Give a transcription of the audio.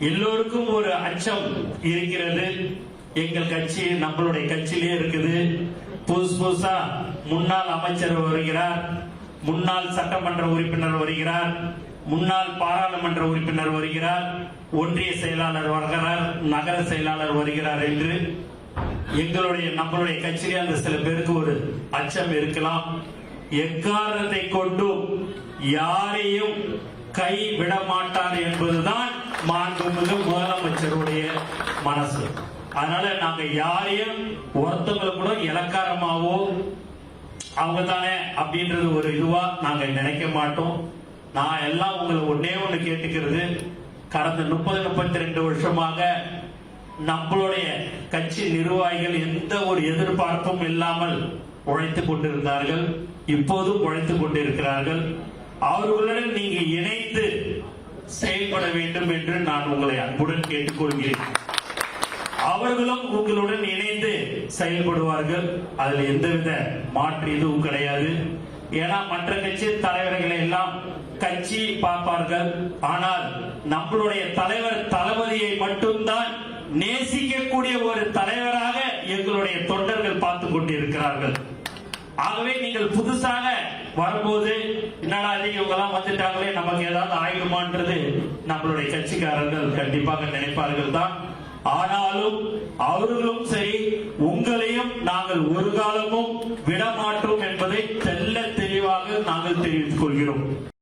எல்லோருக்கும் ஒரு அச்சம் இருக்கிறது. எங்கள் கட்சி நம்மளுடைய கட்சியிலே இருக்குது. புதுசா முன்னாள் அமைச்சர் வருகிறார், முன்னாள் சட்டமன்ற உறுப்பினர் வருகிறார், முன்னாள் பாராளுமன்ற உறுப்பினர் வருகிறார், ஒன்றிய செயலாளர் வருகிறார், நகர செயலாளர் வருகிறார் என்று நம்மளுடைய கட்சியிலே அந்த சில பேருக்கு ஒரு அச்சம் இருக்கலாம். எக்காரணத்தை கொண்டும் யாரையும் கைவிட மாட்டார் என்பதுதான் மாண்புமிகு முதலமைச்சருடைய மனசு. அதனால நாங்க யாரையும் ஒருத்தவங்களை கூட இலக்காரமாவோ அவங்க தானே அப்படின்றது ஒரு இதுவா நாங்க நினைக்க மாட்டோம். நான் எல்லாம் உங்களை ஒன்னே ஒண்ணு கேட்டுக்கிறது, கடந்த 30-32 வருஷமாக நம்மளுடைய கட்சி நிர்வாகிகள் எந்த ஒரு எதிர்பார்ப்பும் இல்லாமல் உழைத்துக் கொண்டிருந்தார்கள், இப்போதும் உழைத்துக் கொண்டிருக்கிறார்கள். அவர்களுடன் நீங்க இணைந்து செயல்பட வேண்டும் என்று நான் உங்களை அன்புடன் கேட்டுக்கொள்கிறேன். அவர்களும் உங்களுடன் இணைந்து செயல்படுவார்கள், அதுல எந்தவித மாற்று எதுவும் கிடையாது. ஏன்னா மற்ற கட்சி தலைவர்களை எல்லாம் கட்சி பார்ப்பார்கள், ஆனால் நம்மளுடைய தலைவர் தளபதியை மட்டும்தான் நேசிக்கக்கூடிய ஒரு தலைவராக எங்களுடைய தொண்டர்கள் பார்த்து கொண்டிருக்கிறார்கள். ஆகவே நீங்கள் புதுசாக வரும்போது என்னடா இவங்க எல்லாம் வந்துட்டாங்களே நமக்கு ஏதாவது ஆயிடுமான்றது நம்மளுடைய கட்சிக்காரர்கள் கண்டிப்பாக நினைப்பார்கள் தான். ஆனாலும் அவர்களும் சரி உங்களையும் நாங்கள் ஒரு காலமும் விடமாட்டோம் என்பதை தெல்ல தெளிவாக நாங்கள் தெரிவித்துக் கொள்கிறோம்.